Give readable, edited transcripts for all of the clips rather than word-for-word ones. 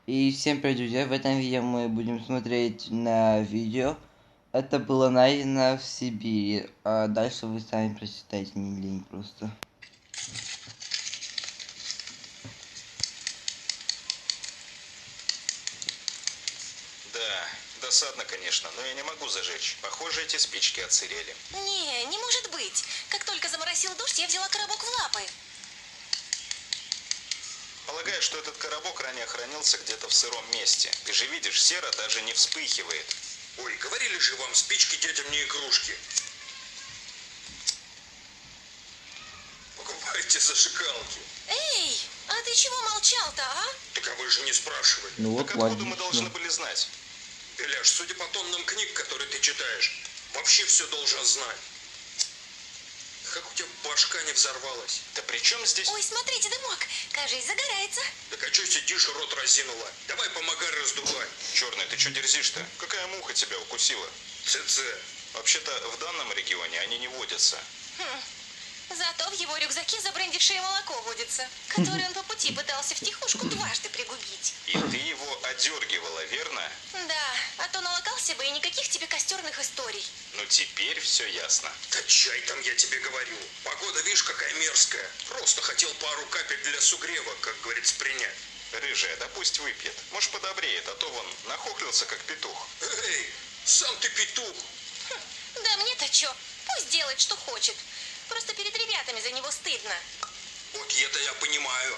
И всем привет, друзья! В этом видео мы будем смотреть на видео. Это было найдено в Сибири. А дальше вы сами прочитайте, не лень просто. Да, досадно, конечно, но я не могу зажечь. Похоже, эти спички отсырели. Не может быть. Как только заморосил дождь, я взяла коробок в лапы. Полагаю, что этот коробок ранее хранился где-то в сыром месте. Ты же видишь, сера даже не вспыхивает. Ой, говорили же вам, спички детям не игрушки. Покупайте зажигалки. Эй, а ты чего молчал-то, а? Так а вы же не спрашивали. Ну вот, Так откуда мы должны логично. были знать? Беляш, судя по тоннам книг, которые ты читаешь, вообще все должен знать. Как у тебя башка не взорвалась? Да при чем здесь... Ой, смотрите, дымок, кажись, загорается. Так а что сидишь, рот разинула? Давай помогай раздувай. Черный, ты что дерзишь-то? Какая муха тебя укусила? ЦЦ. Вообще-то в данном регионе они не водятся. Зато в его рюкзаке забрендившее молоко водится, которое он по пути пытался втихушку дважды пригубить. И ты его одергивала, верно? Да, а то налокался бы и никаких тебе костерных историй. Ну теперь все ясно. Да чай там, я тебе говорю. Погода, видишь, какая мерзкая. Просто хотел пару капель для сугрева, как говорится, принять. Рыжая, да пусть выпьет. Может, подобреет, а то вон нахохлился, как петух. Эй, сам ты петух. Да мне-то чё, пусть делает, что хочет. Просто перед ребятами за него стыдно. Вот это я понимаю.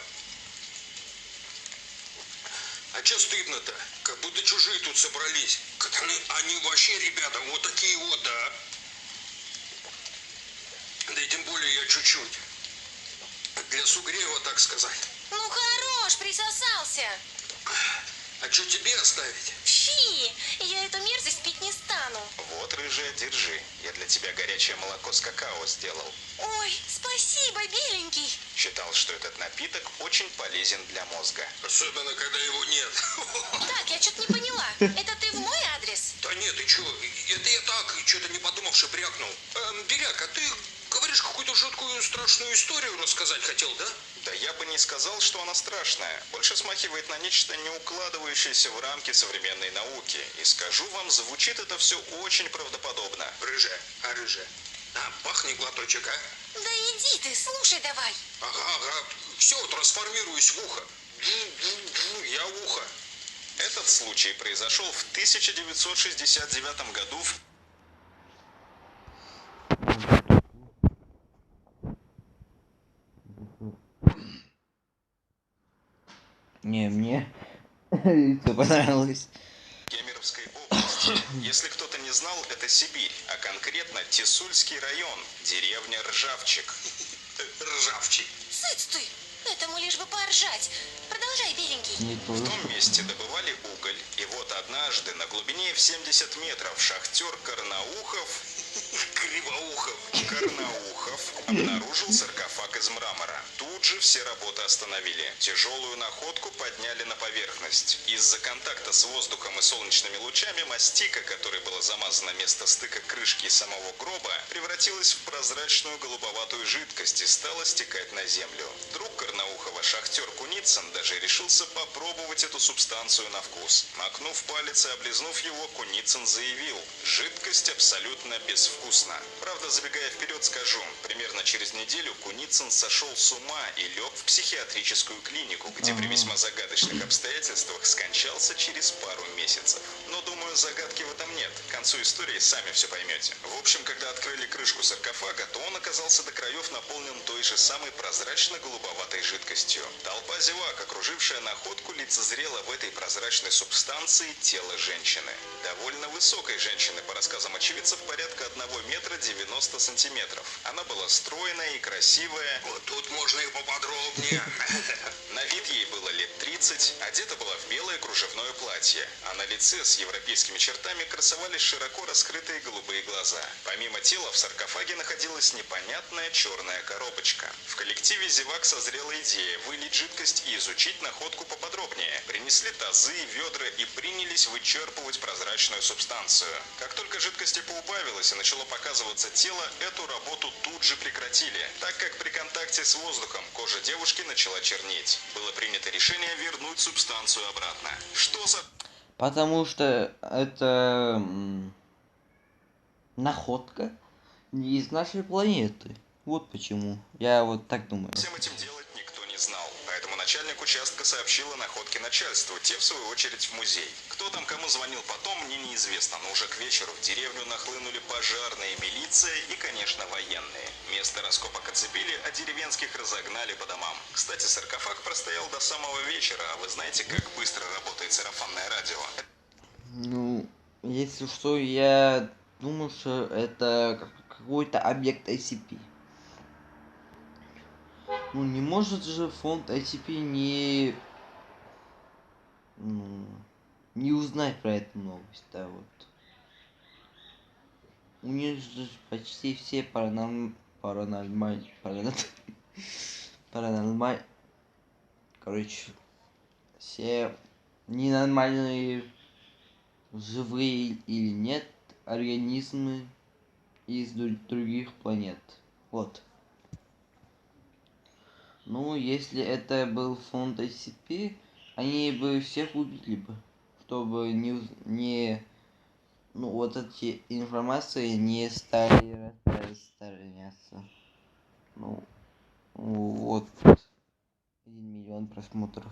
А что стыдно-то? Как будто чужие тут собрались. Как они вообще, ребята, вот такие вот, да. Да и тем более я чуть-чуть. Для сугрева, так сказать. Ну хорош, присосался. А что тебе оставить? Фи, я эту мерзость пить не стану. Вот, рыжая, держи. Я для тебя горячее молоко с какао сделал. Ой, спасибо, беленький. Считал, что этот напиток очень полезен для мозга. Особенно, когда его нет. Так, я что-то не поняла. Это ты в мой адрес? Да нет, ты чё? Это я так, что-то не подумавши, брякнул. Беляк, а ты говоришь, какую-то жуткую страшную историю рассказать хотел, да? Да я бы не сказал, что она страшная. Больше смахивает на нечто не укладывающееся в рамки современной науки. И скажу вам, звучит это все очень правдоподобно. Рыжая, а рыжая? А, пахни глоточек, а? Да иди ты, слушай давай. Ага. Все, трансформируюсь в ухо. Я ухо. Этот случай произошел в 1969 году в... Не, мне все понравилось. Кемеровской области. Если кто-то не знал, это Сибирь, а конкретно Тисульский район, деревня Ржавчик. Ржавчик. Сыц ты, этому лишь бы поржать. Продолжай, беленький. Не то. В том месте добывали уголь, и вот однажды на глубине в 70 метров шахтер Карнаухов обнаружил саркофаг из мрамора. Тут же все работы остановили. Тяжелую находку подняли на поверхность. Из-за контакта с воздухом и солнечными лучами мастика, которой было замазано место стыка крышки и самого гроба, превратилась в прозрачную голубоватую жидкость и стала стекать на землю. Друг Карнаухова, шахтер Куницын, даже решился попробовать эту субстанцию на вкус. Макнув палец и облизнув его, Куницын заявил: жидкость абсолютно безвкусна. Правда, забегая вперед, скажу, примерно через неделю Куницын сошел с ума и лег в психиатрическую клинику, где при весьма загадочных обстоятельствах скончался через пару месяцев. Но, думаю, загадки в этом нет. К концу истории сами все поймете. В общем, когда открыли крышку саркофага, то он оказался до краев наполнен той же самой прозрачно-голубоватой жидкостью. Толпа зевак, окружившая находку, лицезрела в этой прозрачной субстанции тело женщины. Довольно высокой женщины, по рассказам очевидцев, порядка 1 метра 90 сантиметров. Она была стройная и красивая. Вот тут можно и поподробнее. На вид ей было лет 30, одета была в белое кружевное платье, а на лице с европейскими чертами красовались широко раскрытые голубые глаза. Помимо тела в саркофаге находилась непонятная черная коробочка. В коллективе зевак созрела идея вылить жидкость и изучить находку поподробнее. Принесли тазы, ведра и принялись вычерпывать прозрачную субстанцию. Как только жидкости поубавилось и начало показываться тело, эту работу тут же прекратили, так как при контакте с воздухом кожа девушки начала чернеть. Было принято решение вернуть вернуть субстанцию обратно. Что за... Потому что это находка не из нашей планеты. Вот почему. Я вот так думаю. Всем этим делать никто не знал, поэтому начальник участка сообщил о находке начальству, те в свою очередь в музей. Кто там кому звонил потом, мне неизвестно, но уже к вечеру в деревню нахлынули пожарные, милиция и, конечно, военные. Место раскопок оцепили, а деревенских разогнали по домам. Кстати, саркофаг простоял до самого вечера, а вы знаете, как быстро работает сарафанное радио? Ну, если что, я думаю, что это какой-то объект ICP. Ну, не может же фонд ICP не узнать про эту новость, да, вот. У них же почти все короче, все ненормальные, живые или нет, организмы из других планет. Вот. Ну, если это был фонд SCP, они бы всех убили бы, чтобы ну, вот эти информации не стали распространяться. Ну, вот 1 миллион просмотров.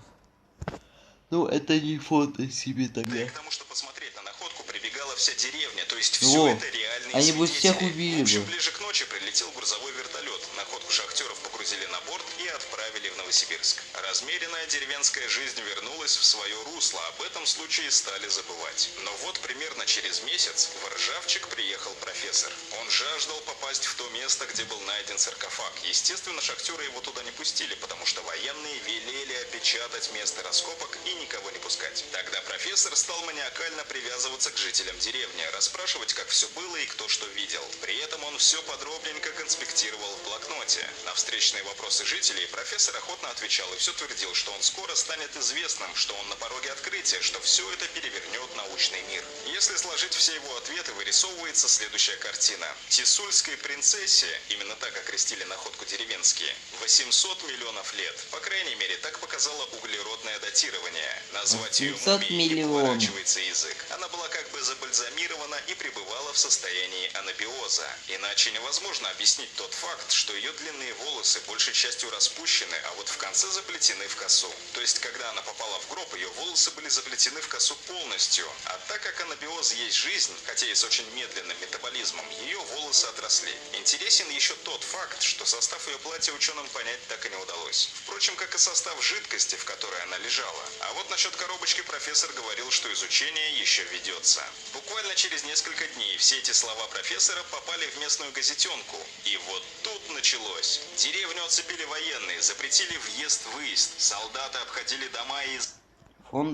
Ну, это не фонд SCP Да и тогда. к тому, что посмотреть на находку прибегала вся деревня, то есть Во, все это реальные они бы свидетели. всех убили В общем, бы. ближе к ночи прилетел грузовой вертолет. Находку шахтеров погрузили на борт и отправили в Новосибирск. Размеренная деревенская жизнь вернулась в свое русло, об этом случае стали забывать. Но вот примерно через месяц в Ржавчик приехал профессор. Он жаждал попасть в то место, где был найден саркофаг. Естественно, шахтеры его туда не пустили, потому что военные велели опечатать место раскопок и никого не пускать. Тогда профессор стал маниакально привязываться к жителям деревни, расспрашивать, как все было и кто что видел. При этом он все подробненько конспектировал в блокноте. На встречные вопросы жителей профессор охотно отвечал и все твердил, что он скоро станет известным, что он на пороге открытия, что все это перевернет научный мир. Если сложить все его ответы, вырисовывается следующая картина. Тисульской принцессе, именно так окрестили находку деревенские, 800 миллионов лет. По крайней мере, так показало углеродное датирование. Назвать ее 800 мумией не миллионов. поворачивается язык. Она была как бы забальзамирована и пребывала в состоянии анабиоза. Иначе невозможно объяснить тот факт, что ее длинные волосы большей частью распущены, а вот в конце заплетены в косу. То есть, когда она попала в гроб, ее волосы были заплетены в косу полностью. А так как анабиоз есть жизнь, хотя и с очень медленным метаболизмом, ее волосы отросли. Интересен еще тот факт, что состав ее платья ученым понять так и не удалось. Впрочем, как и состав жидкости, в которой она лежала. А вот насчет коробочки профессор говорил, что изучение еще ведется. Буквально через несколько дней все эти слова профессора попали в местную газетенку. И вот тут началось. Деревню оцепили военные, запретили въезд-выезд. Солдаты обходили дома и...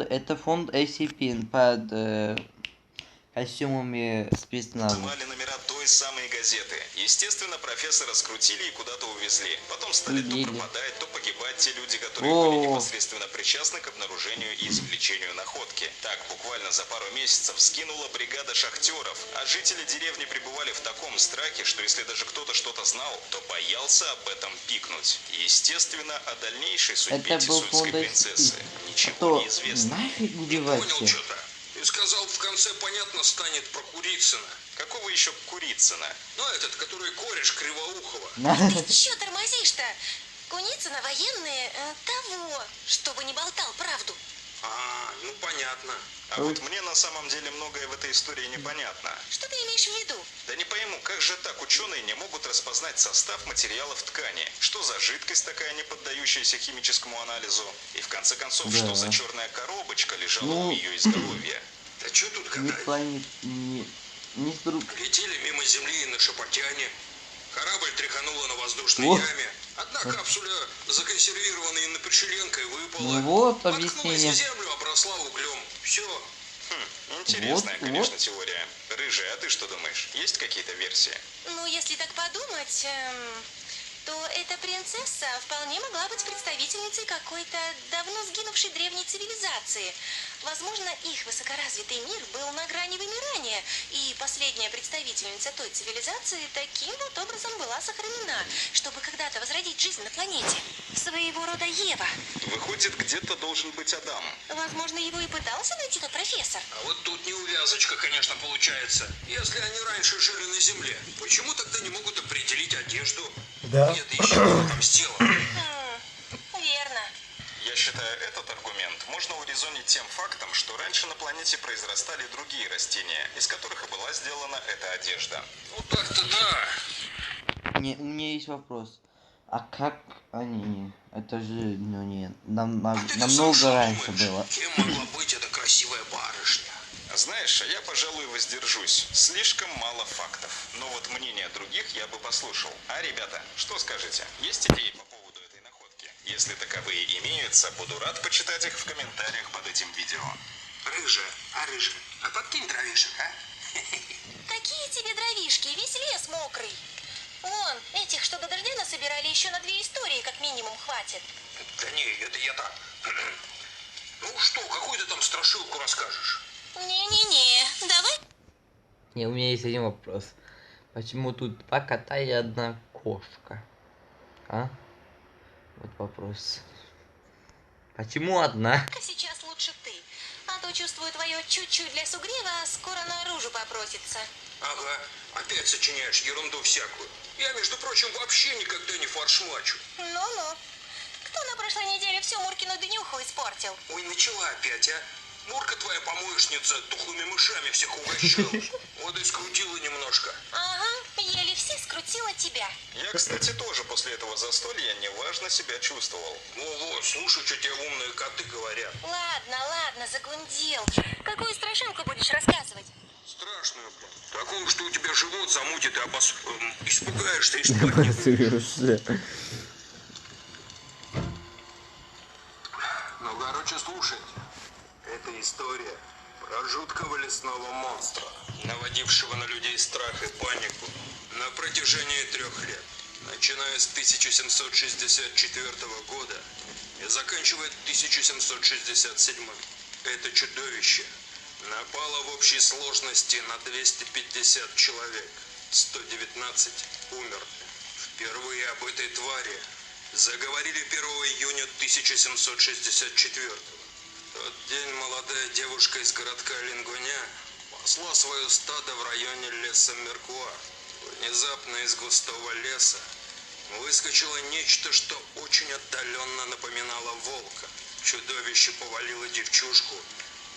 Это фонд SCP под костюмами спецназа. Изымали номера той самой газеты. Естественно, профессора скрутили и куда-то увезли. Потом стали то пропадать, то погибать те люди, которые были непосредственно причастны к обнаружению и извлечению находки. Так, буквально за пару месяцев скинула бригада шахтеров, а жители деревни пребывали в таком страхе, что если даже кто-то что-то знал, то боялся об этом пикнуть. Естественно, о дальнейшей судьбе Тисульской принцессы ничего не известно. Нафиг Не убивать понял всех? что-то. Ты сказал, в конце понятно станет про Курицына. Какого еще Курицына? Ну, этот, который кореш Кривоухова. Ты чё тормозишь-то? Куницына военные того, чтобы не болтал правду. А, ну понятно. А вот мне на самом деле многое в этой истории непонятно. Что ты имеешь в виду? Да не пойму, как же так ученые не могут распознать состав материалов ткани? Что за жидкость такая, не поддающаяся химическому анализу? И в конце концов, Да. что за черная коробочка лежала Ну, у ее изголовья? Да что тут Не гадать? планет, не друг. Летели мимо Земли на Шапотяне. Корабль тряхануло на воздушной Ох. яме. Одна капсуля, законсервированная Инопришеленкой, выпала. Ну вот Воткнулась объяснение. в землю, обросла углем. Все. Интересная, Вот, конечно, вот. теория. Рыжая, а ты что думаешь? Есть какие-то версии? Ну, если так подумать, что эта принцесса вполне могла быть представительницей какой-то давно сгинувшей древней цивилизации. Возможно, их высокоразвитый мир был на грани вымирания, и последняя представительница той цивилизации таким вот образом была сохранена, чтобы когда-то возродить жизнь на планете. Своего рода Ева. Выходит, где-то должен быть Адам. Возможно, его и пытался найти тот профессор. А вот тут неувязочка, конечно, получается. Если они раньше жили на Земле, почему тогда не могут определить одежду? Да. Нет, еще что там сделано. Верно. Я считаю, этот аргумент можно урезонить тем фактом, что раньше на планете произрастали другие растения, из которых и была сделана эта одежда. Ну так-то да. У меня есть вопрос. А как они? Это же, ну не, А ты-то сам намного что раньше думаешь? было. Кем могла быть эта красивая барышня? Знаешь, я, пожалуй, воздержусь. Слишком мало фактов. Но вот мнение других я бы послушал. А, ребята, что скажете? Есть идеи по поводу этой находки? Если таковые имеются, буду рад почитать их в комментариях под этим видео. Рыжая, а подкинь дровишек, а? Какие тебе дровишки? Весь лес мокрый. Вон, этих, что до дождя насобирали, еще на 2 истории как минимум хватит. Да не, это я так. Ну что, какую ты там страшилку расскажешь? Не-не-не, давай. Не, у меня есть один вопрос. Почему тут 2 кота и 1 кошка? А? Вот вопрос. Почему одна? Сейчас лучше ты. А то, чувствую, твое чуть-чуть для сугрева скоро наружу попросится. Ага, опять сочиняешь ерунду всякую. Я, между прочим, вообще никогда не форшмачу. Ну-ну. Кто на прошлой неделе всю Муркину днюху испортил? Ой, начала опять, а? Мурка твоя помоечница тухлыми мышами всех угощала. Вот и скрутила немножко. Ага, еле все скрутила тебя. Я, кстати, тоже после этого застолья неважно себя чувствовал. Во-во, слушай, что тебе умные коты говорят. Ладно, загундел. Какую страшилку будешь рассказывать? Страшную, блин. Такую, что у тебя живот замутит и испугаешься и спать не будешь. Ну, короче, слушайте. Это история про жуткого лесного монстра, наводившего на людей страх и панику на протяжении 3 лет, начиная с 1764 года и заканчивая 1767. Это чудовище напало в общей сложности на 250 человек, 119 умерли. Впервые об этой твари заговорили 1 июня 1764 года. В тот день молодая девушка из городка Лингуня пасла свое стадо в районе леса Меркуа. Внезапно из густого леса выскочило нечто, что очень отдаленно напоминало волка. Чудовище повалило девчушку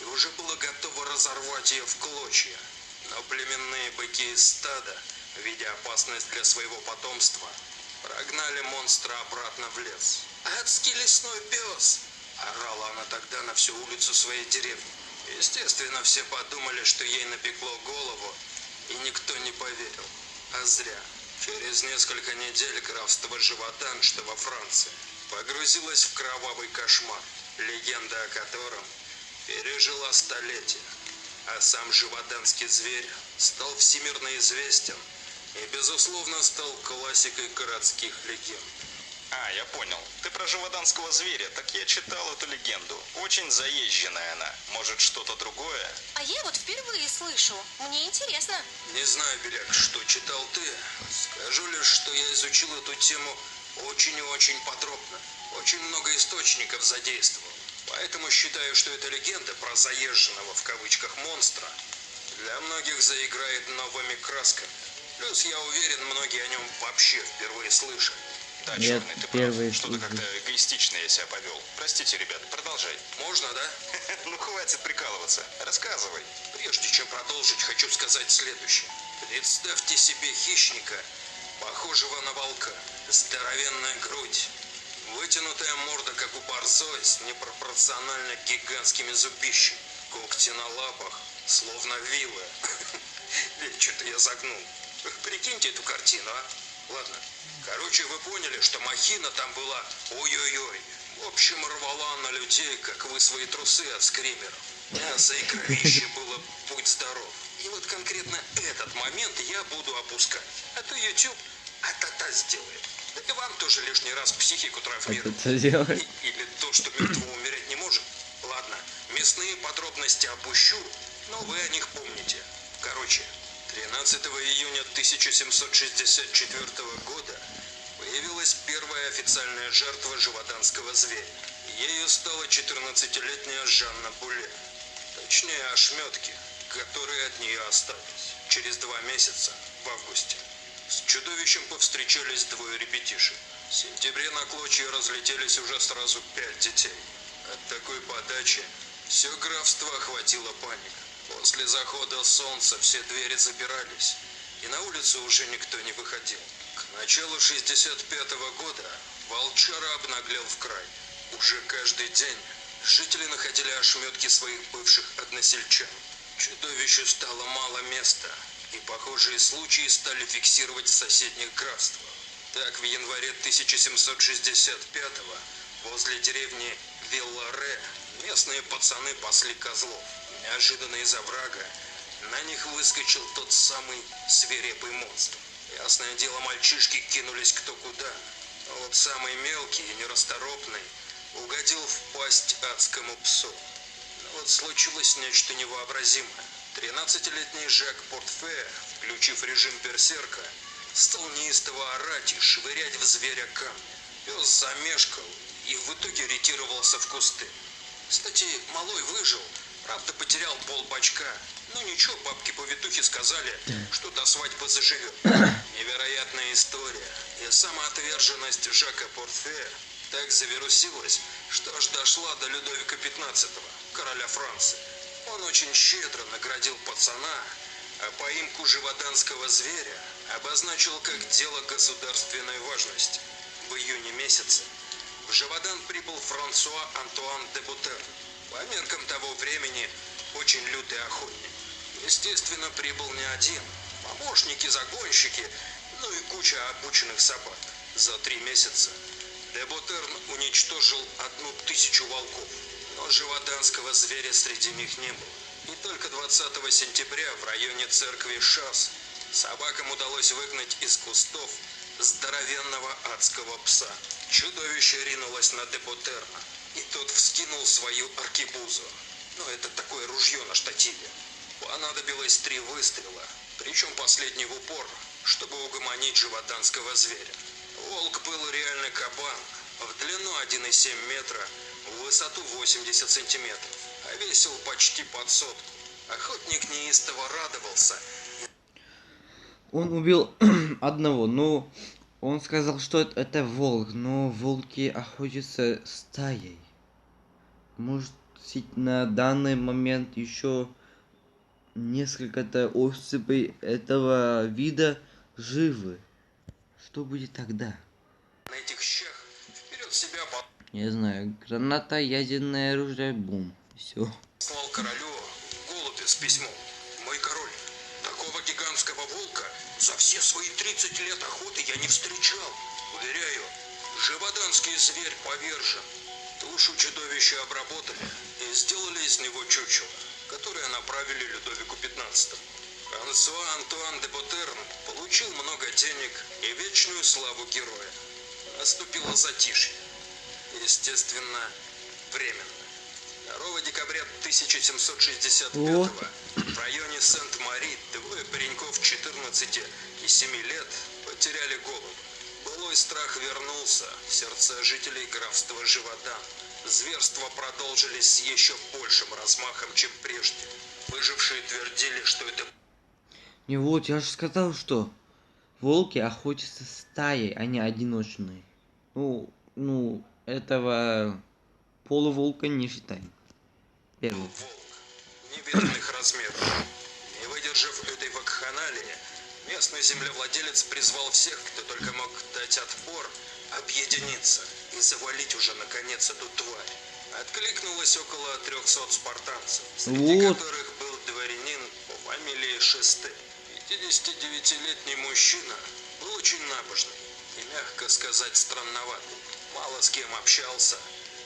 и уже было готово разорвать ее в клочья. Но племенные быки из стада, видя опасность для своего потомства, прогнали монстра обратно в лес. «Адский лесной пес!» — орала она тогда на всю улицу своей деревни. Естественно, все подумали, что ей напекло голову, и никто не поверил. А зря. Через несколько недель графство Живодан, что во Франции, погрузилось в кровавый кошмар, легенда о котором пережила столетия. А сам живоданский зверь стал всемирно известен и, безусловно, стал классикой городских легенд. А, я понял. Ты про живоданского зверя. Так я читал эту легенду. Очень заезженная она. Может, что-то другое? А я вот впервые слышу. Мне интересно. Не знаю, Беляк, что читал ты. Скажу лишь, что я изучил эту тему очень и очень подробно. Очень много источников задействовал. Поэтому считаю, что эта легенда про заезженного в кавычках монстра для многих заиграет новыми красками. Плюс, я уверен, многие о нем вообще впервые слышали. Да, Нет, Черный, ты первый прав. Что-то слышал. как-то эгоистично я себя повел. Простите, ребят, продолжай. Можно, да? Ну, хватит прикалываться. Рассказывай. Прежде чем продолжить, хочу сказать следующее. Представьте себе хищника, похожего на волка. Здоровенная грудь, вытянутая морда, как у борзой, с непропорционально гигантскими зубищами. Когти на лапах, словно вилы. Что-то я загнул. Прикиньте эту картину, а? Ладно. Короче, вы поняли, что махина там была ой-ой-ой. В общем, рвала на людей, как вы свои трусы от скримеров. Мясо и кровище было будь здоров. И вот конкретно этот момент я буду опускать. А то YouTube а-та-та сделает. Да и вам тоже лишний раз психику травмирует. Это делает. Или то, что мертвый умереть не может. Ладно, мясные подробности опущу, но вы о них помните. Короче, 13 июня 1764 года появилась первая официальная жертва живоданского зверя. Ею стала 14-летняя Жанна Буле. Точнее, ошметки, которые от нее остались. Через 2 месяца, в августе, с чудовищем повстречались 2 ребятишек. В сентябре на клочья разлетелись уже сразу 5 детей. От такой подачи все графство охватило паника. После захода солнца все двери запирались, и на улицу уже никто не выходил. К началу 65-го года волчара обнаглел в край. Уже каждый день жители находили ошметки своих бывших односельчан. Чудовищу стало мало места, и похожие случаи стали фиксировать в соседних графствах. Так, в январе 1765-го возле деревни Вилларе местные пацаны пасли козлов. Неожиданно из оврага на них выскочил тот самый свирепый монстр. Ясное дело, мальчишки кинулись кто куда. А вот самый мелкий и нерасторопный угодил в пасть адскому псу. Но вот случилось нечто невообразимое. 13-летний Жак Портфе, включив режим берсерка, стал неистово орать и швырять в зверя камни. Пес замешкал и в итоге ретировался в кусты. Кстати, малой выжил, правда потерял полбачка. Ну ничего, бабки-повитухи сказали, что до свадьбы заживет. Невероятная история. И самоотверженность Жака Портфе так завирусилась, что аж дошла до Людовика XV, короля Франции. Он очень щедро наградил пацана, а поимку живоданского зверя обозначил как дело государственной важности. В июне месяце в Живодан прибыл Франсуа Антуан де Бутерн. По меркам того времени очень лютый охотник. Естественно, прибыл не один. Помощники, загонщики, ну и куча обученных собак. За 3 месяца де Бутерн уничтожил 1000 волков. Но живоданского зверя среди них не было. И только 20 сентября в районе церкви Шас собакам удалось выгнать из кустов здоровенного адского пса. Чудовище ринулось на де Бутерна, и тот вскинул свою аркебузу. Но это такое ружье на штативе. Понадобилось 3 выстрела, причем последний в упор, чтобы угомонить живоданского зверя. Волк был реально кабан, в длину 1,7 метра, в высоту 80 сантиметров, а весил почти под 100. Охотник неистово радовался. Он убил одного, но он сказал, что это волк, но волки охотятся стаей. Может, на данный момент еще несколько-то особей этого вида живы. Что будет тогда? На этих щах вперед себя Не знаю, граната, ядерное оружие, бум, все. послал королю голубя с письмом. Мой король, такого гигантского волка за все свои 30 лет охоты я не встречал. Уверяю, живоданский зверь повержен. Тушу чудовища обработали и сделали из него чучело, которое направили Людовику XV. Франсуа Антуан де Бутерн получил много денег и вечную славу героя. Наступило затишье. Естественно, временно. 2 декабря 1765 в районе Сент-Мари 2 пареньков 14 и 7 лет потеряли голову. Былой страх вернулся в сердца жителей графства Живодан. Зверства продолжились с еще большим размахом, чем прежде. Выжившие твердили, что это... Не, вот, я же сказал, что волки охотятся стаей, а не одиночные. Ну, этого полуволка не считаем. был волк невиданных размеров. Не выдержав этой вакханалии, местный землевладелец призвал всех, кто только мог дать отпор, объединиться и завалить уже наконец эту тварь. Откликнулось около 300 спартанцев, среди Вот. которых был дворянин по фамилии Шесте. 59-летний мужчина был очень набожный и, мягко сказать, странноватый. Мало с кем общался,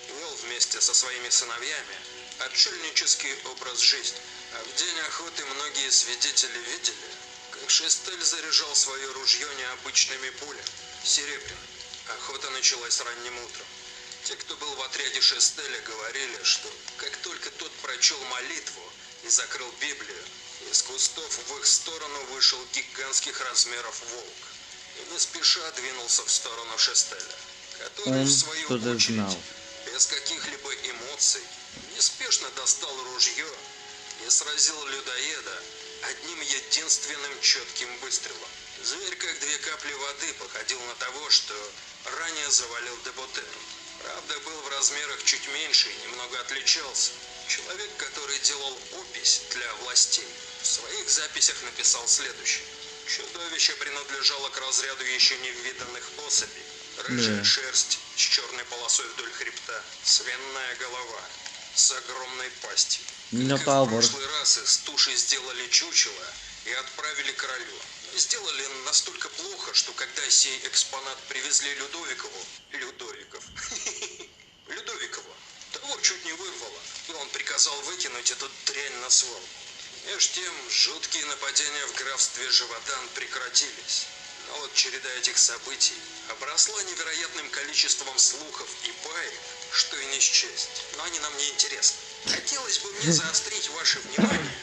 вел вместе со своими сыновьями отшельнический образ жизни. А в день охоты многие свидетели видели, как Шестель заряжал свое ружье необычными пулями, серебряными. Охота началась ранним утром. Те, кто был в отряде Шестеля, говорили, что как только тот прочел молитву и закрыл Библию, из кустов в их сторону вышел гигантских размеров волк и не спеша двинулся в сторону Шестеля, который, Он в свою что-то очередь, знал. без каких-либо эмоций, неспешно достал ружье и сразил людоеда одним единственным четким выстрелом. Зверь, как две капли воды, походил на того, что ранее завалил Деботену. Правда, был в размерах чуть меньше и немного отличался. Человек, который делал опись для властей, в своих записях написал следующее. Чудовище принадлежало к разряду еще невиданных особей. Рыжая шерсть с черной полосой вдоль хребта, свиная голова с огромной пастью. Как и в прошлый раз из туши сделали чучело и отправили королю. Сделали настолько плохо, что когда сей экспонат привезли Людовикову, того чуть не вырвало, и он приказал выкинуть эту дрянь на свалку. Меж тем, жуткие нападения в графстве Живодан прекратились. Но вот череда этих событий обросла невероятным количеством слухов и баек, что и не счесть. Но они нам не интересны. Хотелось бы мне заострить ваше внимание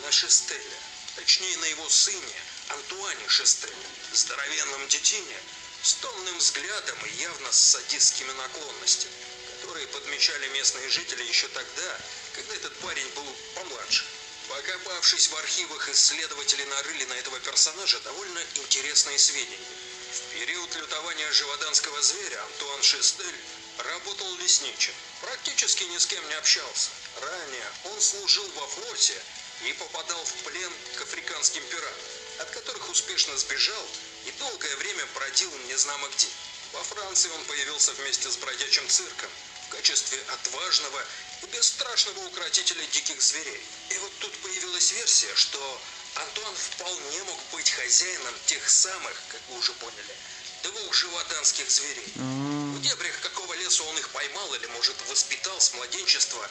на Шестеля, точнее на его сыне Антуане Шестеле, здоровенном детине, с томным взглядом и явно с садистскими наклонностями, которые подмечали местные жители еще тогда, когда этот парень был помладше. Покопавшись в архивах, исследователи нарыли на этого персонажа довольно интересные сведения. В период лютования живоданского зверя Антуан Шестель работал лесничим, практически ни с кем не общался. Ранее он служил во флоте и попадал в плен к африканским пиратам, от которых успешно сбежал и долгое время бродил незнамо где. Во Франции он появился вместе с бродячим цирком в качестве отважного и бесстрашного укротителя диких зверей. И вот тут появилась версия, что Антуан вполне мог быть хозяином тех самых, как вы уже поняли, двух живоданских зверей. В дебрях какого леса он их поймал или, может, воспитал с младенчества,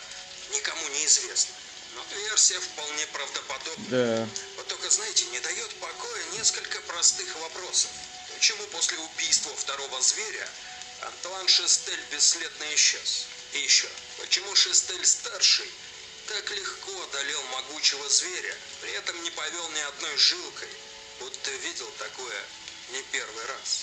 никому не известно. Но версия вполне правдоподобна. Да. Вот только, знаете, не дает покоя несколько простых вопросов. Почему после убийства второго зверя Антуан Шестель бесследно исчез? И еще, почему Шестель-старший так легко одолел могучего зверя, при этом не повел ни одной жилкой, будто видел такое не первый раз?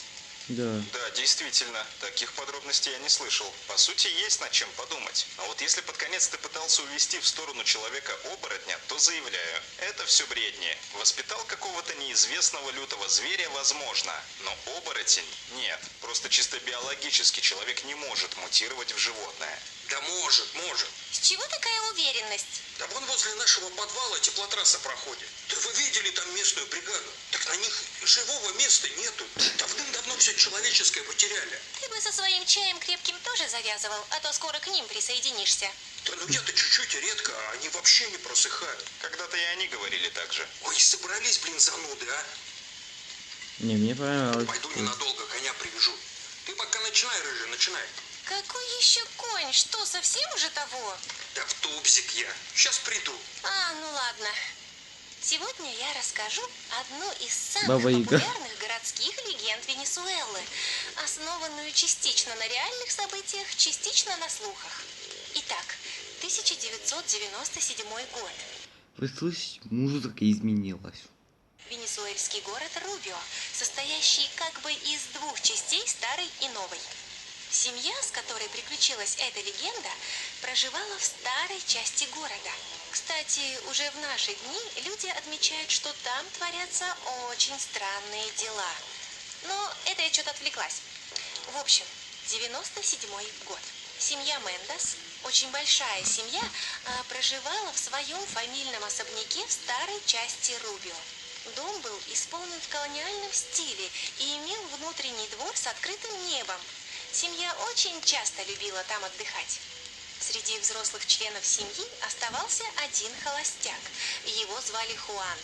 Да. Да, действительно, таких подробностей я не слышал. По сути, есть над чем подумать. А вот если под конец ты пытался увести в сторону человека-оборотня, то заявляю, это все бредни. Воспитал какого-то неизвестного лютого зверя, возможно, но оборотень нет. Просто чисто биологически человек не может мутировать в животное. Да может. С чего такая уверенность? Да вон возле нашего подвала теплотрасса проходит. Да вы видели там местную бригаду? Так на них живого места нету. Давным-давно все человеческое потеряли. Ты бы со своим чаем крепким тоже завязывал, а то скоро к ним присоединишься. Да ну я-то чуть-чуть и редко, а они вообще не просыхают. Когда-то и они говорили так же. Ой, собрались, блин, зануды, а? Не, мне понравилось. Пойду ненадолго, коня привяжу. Ты пока начинай, рыжий, начинай. Какой еще конь? Что, совсем уже того? Да в тубзик я. Сейчас приду. Ну ладно. Сегодня я расскажу одну из самых Баба Яга. популярных городских легенд Венесуэлы, основанную частично на реальных событиях, частично на слухах. Итак, 1997 год. Вы слышите, музыка изменилась. Венесуэльский город Рубио, состоящий как бы из двух частей, старой и новой. Семья, с которой приключилась эта легенда, проживала в старой части города. Кстати, уже в наши дни люди отмечают, что там творятся очень странные дела. Но это я что-то отвлеклась. В общем, 97-й год. Семья Мендес, очень большая семья, проживала в своем фамильном особняке в старой части Рубио. Дом был исполнен в колониальном стиле и имел внутренний двор с открытым небом. Семья очень часто любила там отдыхать. Среди взрослых членов семьи оставался один холостяк. Его звали Хуан.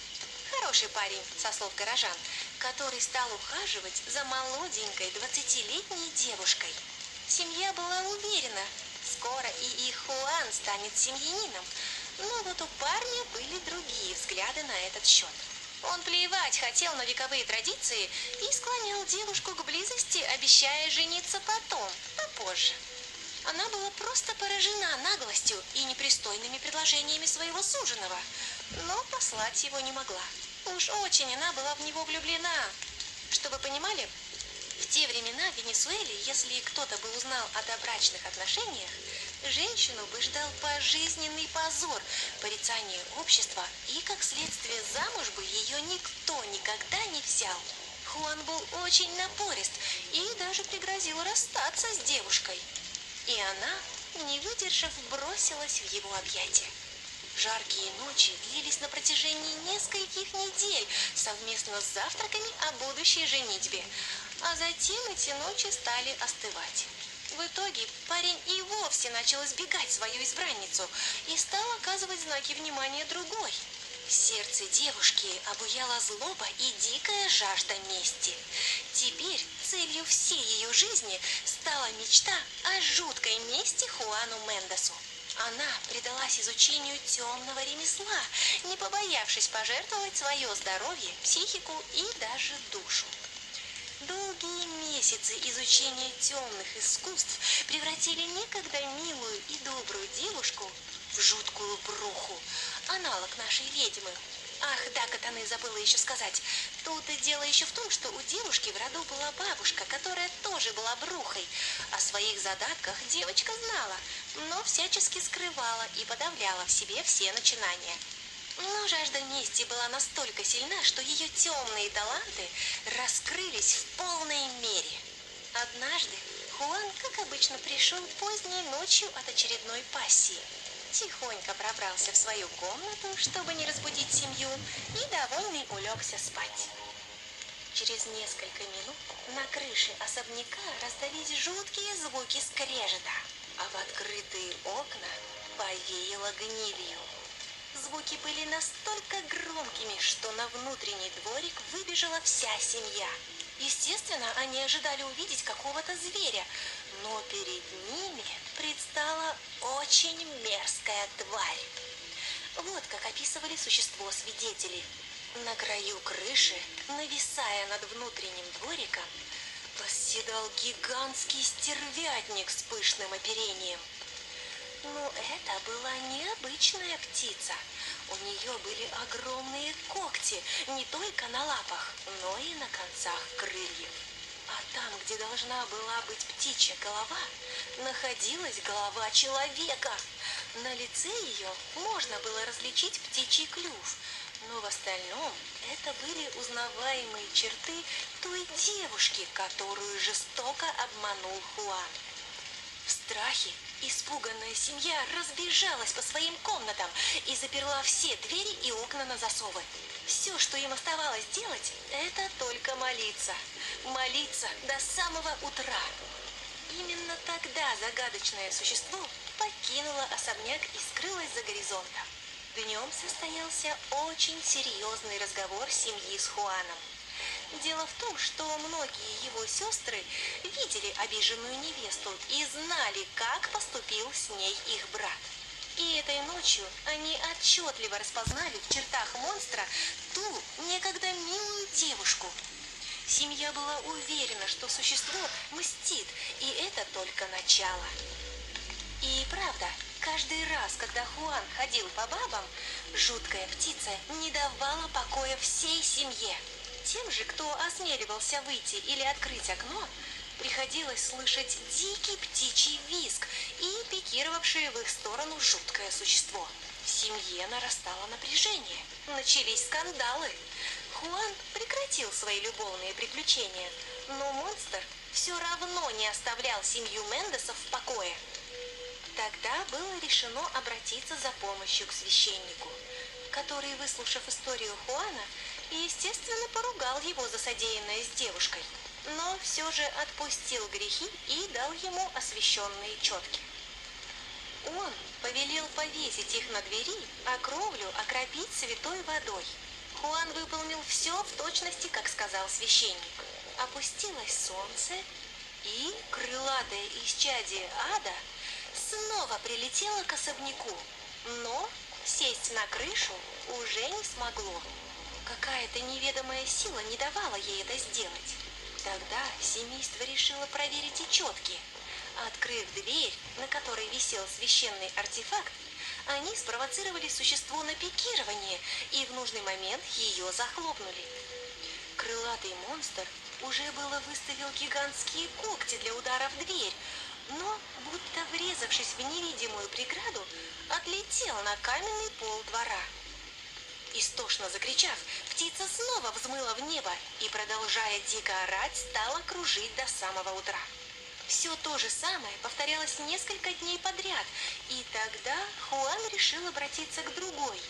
Хороший парень, со слов горожан, который стал ухаживать за молоденькой 20-летней девушкой. Семья была уверена, скоро и их Хуан станет семьянином. Но вот у парня были другие взгляды на этот счет. Он плевать хотел на вековые традиции и склонял девушку к близости, обещая жениться потом, попозже. Она была просто поражена наглостью и непристойными предложениями своего суженого, но послать его не могла. Уж очень она была в него влюблена. Чтобы понимали, в те времена в Венесуэле, если кто-то бы узнал о добрачных отношениях, женщину бы ждал пожизненный позор, порицание общества, и, как следствие, замуж бы ее никто никогда не взял. Хуан был очень напорист и даже пригрозил расстаться с девушкой. И она, не выдержав, бросилась в его объятия. Жаркие ночи длились на протяжении нескольких недель, совместно с завтраками о будущей женитьбе, а затем эти ночи стали остывать. В итоге парень и вовсе начал избегать свою избранницу и стал оказывать знаки внимания другой. Сердце девушки обуяла злоба и дикая жажда мести. Теперь целью всей ее жизни стала мечта о жуткой мести Хуану Мендесу. Она предалась изучению темного ремесла, не побоявшись пожертвовать свое здоровье, психику и даже душу. Долгие месяцы изучения темных искусств превратили некогда милую и добрую девушку в жуткую бруху, аналог нашей ведьмы. Ах, да, Катаны, забыла еще сказать. Тут и дело еще в том, что у девушки в роду была бабушка, которая тоже была брухой. О своих задатках девочка знала, но всячески скрывала и подавляла в себе все начинания. Но жажда мести была настолько сильна, что ее темные таланты раскрылись в полной мере. Однажды Хуан, как обычно, пришел поздней ночью от очередной пассии. Тихонько пробрался в свою комнату, чтобы не разбудить семью, и довольный улегся спать. Через несколько минут на крыше особняка раздались жуткие звуки скрежета, а в открытые окна повеяло гнилью. Звуки были настолько громкими, что на внутренний дворик выбежала вся семья. Естественно, они ожидали увидеть какого-то зверя, но перед ними предстала очень мерзкая тварь. Вот как описывали существо свидетели. На краю крыши, нависая над внутренним двориком, восседал гигантский стервятник с пышным оперением. Но это была необычная птица. У нее были огромные когти не только на лапах, но и на концах крыльев. А там, где должна была быть птичья голова, находилась голова человека. На лице ее можно было различить птичий клюв, но в остальном это были узнаваемые черты той девушки, которую жестоко обманул Хуан. В страхе испуганная семья разбежалась по своим комнатам и заперла все двери и окна на засовы. Все, что им оставалось делать, это только молиться. Молиться до самого утра. Именно тогда загадочное существо покинуло особняк и скрылось за горизонтом. Днем состоялся очень серьезный разговор семьи с Хуаном. Дело в том, что многие его сестры видели обиженную невесту и знали, как поступил с ней их брат. И этой ночью они отчетливо распознали в чертах монстра ту некогда милую девушку. Семья была уверена, что существо мстит, и это только начало. И правда, каждый раз, когда Хуан ходил по бабам, жуткая птица не давала покоя всей семье. Тем же, кто осмеливался выйти или открыть окно, приходилось слышать дикий птичий визг и пикировавшее в их сторону жуткое существо. В семье нарастало напряжение, начались скандалы. Хуан прекратил свои любовные приключения, но монстр все равно не оставлял семью Мендесов в покое. Тогда было решено обратиться за помощью к священнику, который, выслушав историю Хуана, естественно, поругал его за содеянное с девушкой, но все же отпустил грехи и дал ему освященные четки. Он повелел повесить их на двери, а кровлю окропить святой водой. Хуан выполнил все в точности, как сказал священник. Опустилось солнце, и крылатое исчадие ада снова прилетело к особняку, но сесть на крышу уже не смогло. какая-то неведомая сила не давала ей это сделать. Тогда семейство решило проверить и четки. Открыв дверь, на которой висел священный артефакт, они спровоцировали существо на пикирование и в нужный момент ее захлопнули. Крылатый монстр уже было выставил гигантские когти для удара в дверь, но, будто врезавшись в невидимую преграду, отлетел на каменный пол двора. Истошно закричав, птица снова взмыла в небо и, продолжая дико орать, стала кружить до самого утра. Все то же самое повторялось несколько дней подряд, и тогда Хуан решил обратиться к другой,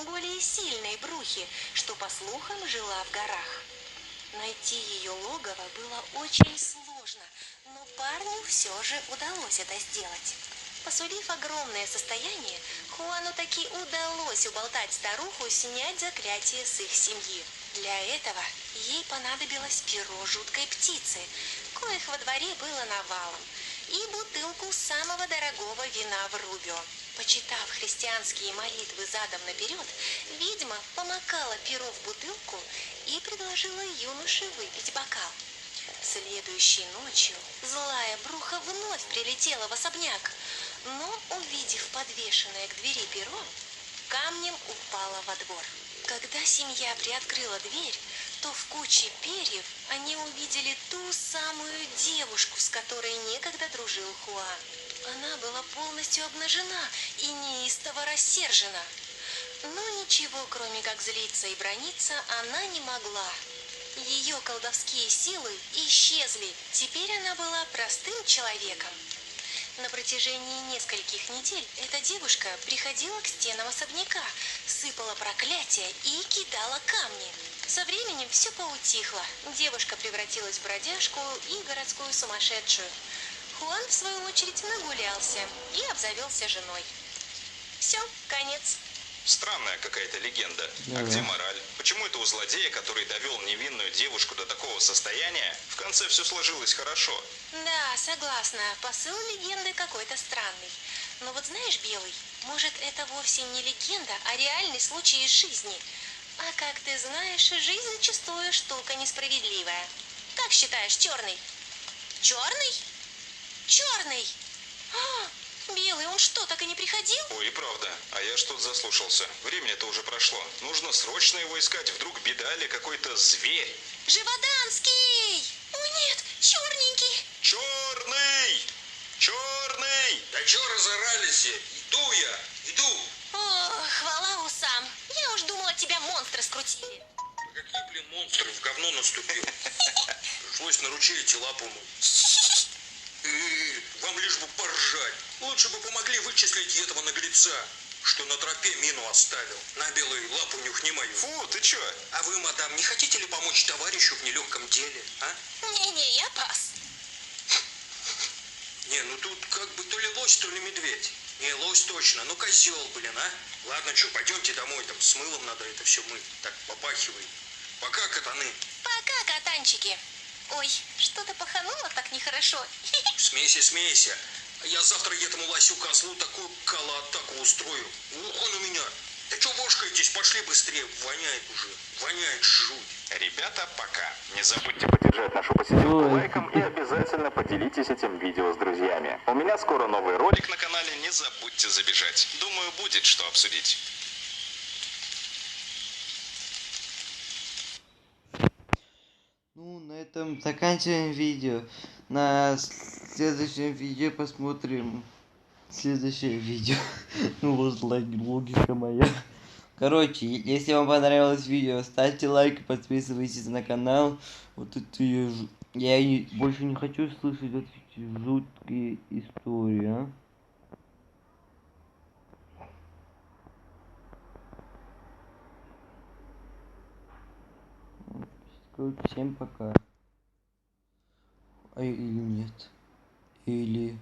более сильной брухе, что, по слухам, жила в горах. Найти ее логово было очень сложно, но парню все же удалось это сделать. Посулив огромное состояние, Хуану таки удалось уболтать старуху снять заклятие с их семьи. Для этого ей понадобилось перо жуткой птицы, коих во дворе было навалом, и бутылку самого дорогого вина в Рубио. Почитав христианские молитвы задом наперед, ведьма помакала перо в бутылку и предложила юноше выпить бокал. Следующей ночью злая бруха вновь прилетела в особняк, но, увидев подвешенное к двери перо, камнем упала во двор. Когда семья приоткрыла дверь, то в куче перьев они увидели ту самую девушку, с которой некогда дружил Хуан. Она была полностью обнажена и неистово рассержена. Но ничего, кроме как злиться и браниться, она не могла. Ее колдовские силы исчезли. Теперь она была простым человеком. На протяжении нескольких недель эта девушка приходила к стенам особняка, сыпала проклятия и кидала камни. Со временем все поутихло. Девушка превратилась в бродяжку и городскую сумасшедшую. Хуан, в свою очередь, нагулялся и обзавелся женой. Все, конец. Странная какая-то легенда. А Да. где мораль? Почему это у злодея, который довел невинную девушку до такого состояния, в конце все сложилось хорошо? Да, согласна. Посыл легенды какой-то странный. Но вот знаешь, Белый, может, это вовсе не легенда, а реальный случай из жизни. А как ты знаешь, жизнь зачастую штука несправедливая. Как считаешь, Черный? Черный? Черный! А, Белый, он что, так и не приходил? Ой, и правда. А я что-то заслушался. Время-то уже прошло. Нужно срочно его искать. Вдруг беда или какой-то зверь. Живоданский! О нет, черненький! Черный! Черный! Да чё разорались? Иду я, иду. О, хвала усам. Я уж думала, тебя монстры скрутили. Какие, блин, монстры, в говно наступил. Пришлось на ручей эти лапу мыть. Вам лишь бы поржать. Лучше бы помогли вычислить этого наглеца, что на тропе мину оставил. На белую лапу нюхни мою. Фу, ты чё? А вы, мадам, не хотите ли помочь товарищу в нелегком деле, а? Не-не, я пас. Не, ну тут как бы то ли лось, то ли медведь. Не, лось точно, ну козел, блин, а? Ладно, что, пойдемте домой, там с мылом надо это все мыть. Так, попахивай. Пока, катаны. Пока, катанчики. Ой, что-то пахануло так нехорошо. Смейся, смейся. Я завтра этому лосю-козлу такую кала-атаку устрою. Ух, он у меня. Да что вошкаетесь, пошли быстрее. Воняет уже. Воняет жуть. Ребята, пока. Не забудьте поддержать нашу посиделку Ой. лайком и обязательно поделитесь этим видео с друзьями. У меня скоро новый ролик на канале, не забудьте забежать. Думаю, будет что обсудить. Ну, на этом заканчиваем видео. На следующем видео посмотрим следующее видео. Ну вот логика моя. Короче, если вам понравилось видео, ставьте лайк и подписывайтесь на канал. Вот это я больше не хочу слышать вот эти жуткие истории, а. Короче, всем пока. А или нет? Или...